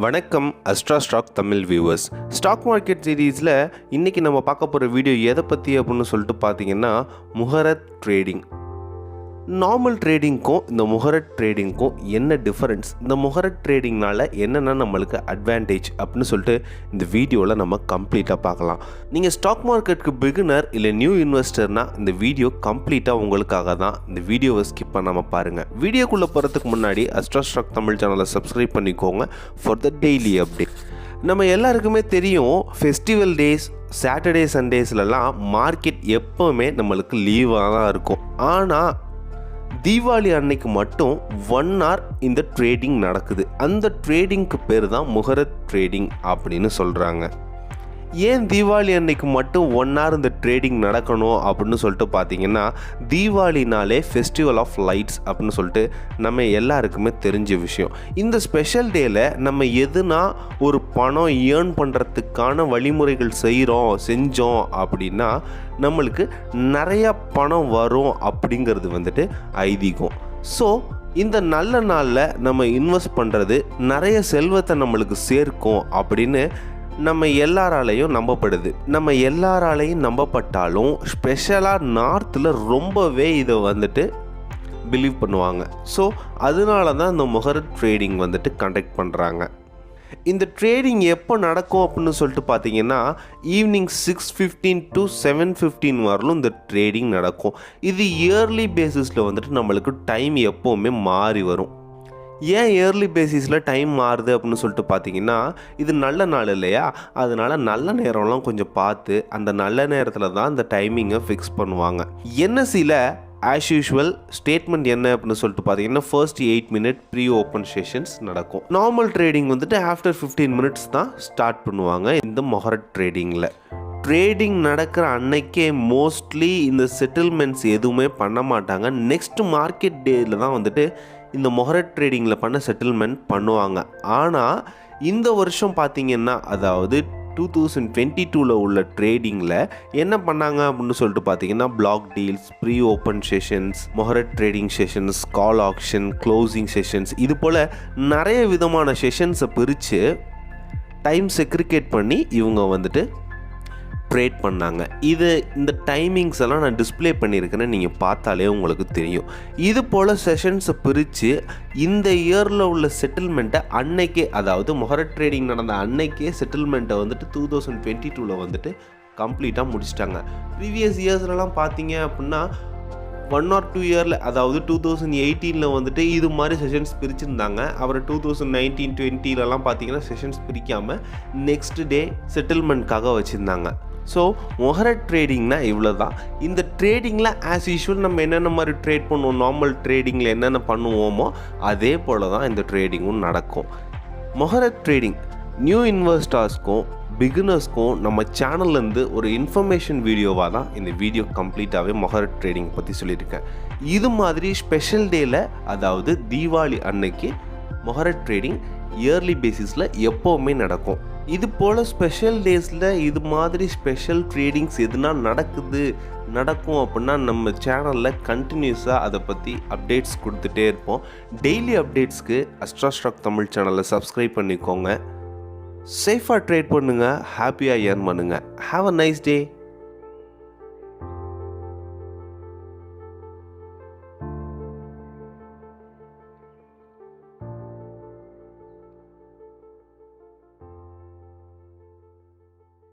வணக்கம் Astra Stock Tamil viewers. Stock market சீரீஸில் இன்றைக்கி நம்ம பார்க்க போகிற வீடியோ எதை பற்றி அப்படின்னு சொல்லிட்டு பார்த்தீங்கன்னா முஹரத் ட்ரேடிங். நார்மல் ட்ரேடிங்க்கும் இந்த முஹரத் ட்ரேடிங்க்கும் என்ன டிஃபரன்ஸ், இந்த முஹரத் ட்ரேடிங்னால் என்னென்ன நம்மளுக்கு அட்வான்டேஜ் அப்படின்னு சொல்லிட்டு இந்த வீடியோவில் நம்ம கம்ப்ளீட்டாக பார்க்கலாம். நீங்கள் ஸ்டாக் மார்க்கெட்டுக்கு பிகினர் இல்லை நியூ இன்வெஸ்டர்னால் இந்த வீடியோ கம்ப்ளீட்டாக உங்களுக்காக தான். இந்த வீடியோவை ஸ்கிப் பண்ணாமல் பாருங்கள். வீடியோக்குள்ளே போகிறதுக்கு முன்னாடி அஸ்ட்ரா ஸ்டாக் தமிழ் சேனலை சப்ஸ்கிரைப் பண்ணிக்கோங்க ஃபார் த டெய்லி அப்டேட். நம்ம எல்லாருக்குமே தெரியும், ஃபெஸ்டிவல் டேஸ் சாட்டர்டே சண்டேஸ்லலாம் மார்க்கெட் எப்போவுமே நம்மளுக்கு லீவாக தான் இருக்கும். ஆனால் தீபாவளி அன்னைக்கு மட்டும் 1 hour இந்த ட்ரேடிங் நடக்குது. அந்த ட்ரேடிங்க்கு பேர் தான் முஹரத் ட்ரேடிங் அப்படின்னு சொல்கிறாங்க. ஏன் தீபாவளி அன்னைக்கு மட்டும் 1 hour இந்த ட்ரேடிங் நடக்கணும் அப்படின்னு சொல்லிட்டு பார்த்தீங்கன்னா, தீபாவளினாலே ஃபெஸ்டிவல் ஆஃப் லைட்ஸ் அப்படின்னு சொல்லிட்டு நம்ம எல்லாருக்குமே தெரிஞ்ச விஷயம். இந்த ஸ்பெஷல் டேயில் நம்ம எதுனா ஒரு பணம் ஏர்ன் பண்ணுறதுக்கான வழிமுறைகள் செஞ்சோம் அப்படின்னா நம்மளுக்கு நிறையா பணம் வரும் அப்படிங்கிறது வந்துட்டு ஐதீகம். ஸோ இந்த நல்ல நாளில் நம்ம இன்வெஸ்ட் பண்ணுறது நிறைய செல்வத்தை நம்மளுக்கு சேர்க்கும் அப்படின்னு நம்ம எல்லாராலையும் நம்பப்படுது. நம்ம எல்லாராலையும் நம்பப்பட்டாலும் ஸ்பெஷலாக நார்த்தில் ரொம்பவே இதை வந்துட்டு பிலீவ் பண்ணுவாங்க. ஸோ அதனால தான் இந்த முஹரத் ட்ரேடிங் வந்துட்டு கண்டக்ட் பண்ணுறாங்க. இந்த ட்ரேடிங் எப்போ நடக்கும் அப்படின்னு சொல்லிட்டு பார்த்தீங்கன்னா ஈவினிங் 6:15 to 7:15 வரலும் இந்த ட்ரேடிங் நடக்கும். இது இயர்லி பேசிஸில் வந்துட்டு நம்மளுக்கு டைம் எப்போவுமே மாறி வரும். ஏன் இயர்லி பேசிஸில் டைம் மாறுது அப்படின்னு சொல்லிட்டு பார்த்தீங்கன்னா, இது நல்ல நாள் இல்லையா, அதனால் நல்ல நேரம்லாம் கொஞ்சம் பார்த்து அந்த நல்ல நேரத்தில் தான் இந்த டைமிங்கை ஃபிக்ஸ் பண்ணுவாங்க. என்எஸ்சியில் ஆஸ் யூஷுவல் ஸ்டேட்மெண்ட் என்ன அப்படின்னு சொல்லிட்டு பார்த்தீங்கன்னா, first 8 minute pre open sessions நடக்கும். நார்மல் ட்ரேடிங் வந்துட்டு ஆஃப்டர் 15 minutes தான் ஸ்டார்ட் பண்ணுவாங்க. இந்த முஹரத் ட்ரேடிங்கில் ட்ரேடிங் நடக்கிற அன்னைக்கே மோஸ்ட்லி இந்த செட்டில்மெண்ட்ஸ் எதுவுமே பண்ண மாட்டாங்க. நெக்ஸ்ட் மார்க்கெட் டேயில் தான் வந்துட்டு இந்த முஹரத் ட்ரேடிங்கில் பண்ண செட்டில்மெண்ட் பண்ணுவாங்க. ஆனால் இந்த வருஷம் பார்த்திங்கன்னா, அதாவது 2022 உள்ள ட்ரேடிங்கில் என்ன பண்ணாங்க அப்படின்னு சொல்லிட்டு பார்த்தீங்கன்னா, block deals, pre open sessions, muhurat trading sessions, call auction, closing sessions, இது போல் நிறைய விதமான செஷன்ஸை பிரித்து டைம் செக்ரிகேட் பண்ணி இவங்க வந்துட்டு ட்ரேட் பண்ணாங்க. இந்த டைமிங்ஸ் எல்லாம் நான் டிஸ்பிளே பண்ணியிருக்கேன்னு நீங்கள் பார்த்தாலே உங்களுக்கு தெரியும். இது போல் செஷன்ஸை பிரித்து இந்த இயரில் உள்ள செட்டில்மெண்ட்டை அன்னைக்கே, அதாவது முஹரத் ட்ரேடிங் நடந்த அன்னைக்கே செட்டில்மெண்ட்டை வந்துட்டு 2022 வந்துட்டு கம்ப்ளீட்டாக முடிச்சிட்டாங்க. ப்ரீவியஸ் இயர்ஸ்லலாம் பார்த்தீங்க அப்படின்னா 1 or 2 இயரில், அதாவது 2018 வந்துட்டு இது மாதிரி செஷன்ஸ் பிரிச்சுருந்தாங்க. அப்புறம் 2019-20 பார்த்தீங்கன்னா செஷன்ஸ் பிரிக்காமல் நெக்ஸ்ட் டே செட்டில்மெண்ட்காக வச்சுருந்தாங்க. ஸோ முஹரத் ட்ரேடிங்னா இவ்வளோ தான். இந்த ட்ரேடிங்கில் ஆஸ் யூஷுவல் நம்ம என்னென்ன மாதிரி ட்ரேட் பண்ணுவோம், நார்மல் ட்ரேடிங்கில் என்னென்ன பண்ணுவோமோ அதே போல் தான் இந்த ட்ரேடிங்கும் நடக்கும். முஹரத் ட்ரேடிங் நியூ இன்வெஸ்டர்ஸ்க்கும் பிகினர்ஸ்க்கும் நம்ம சேனல்லேருந்து ஒரு இன்ஃபர்மேஷன் வீடியோவாக தான் இந்த வீடியோ கம்ப்ளீட்டாகவே முஹரத் ட்ரேடிங் பற்றி சொல்லியிருக்கேன். இது மாதிரி ஸ்பெஷல் டேயில், அதாவது தீபாவளி அன்னைக்கு முஹரத் ட்ரேடிங் இயர்லி பேசிஸில் எப்போவுமே நடக்கும். இது போல் ஸ்பெஷல் டேஸில் இது மாதிரி ஸ்பெஷல் ட்ரேடிங்ஸ் எதுனா நடக்கும் அப்படின்னா நம்ம சேனலில் கண்டினியூஸாக அதை பற்றி அப்டேட்ஸ் கொடுத்துட்டே இருப்போம். டெய்லி அப்டேட்ஸ்க்கு அஸ்ட்ரா ஸ்டாக் தமிழ் சேனலை சப்ஸ்கிரைப் பண்ணிக்கோங்க. சேஃபாக ட்ரேட் பண்ணுங்கள், ஹாப்பியாக ஏர்ன் பண்ணுங்கள். Have a nice day.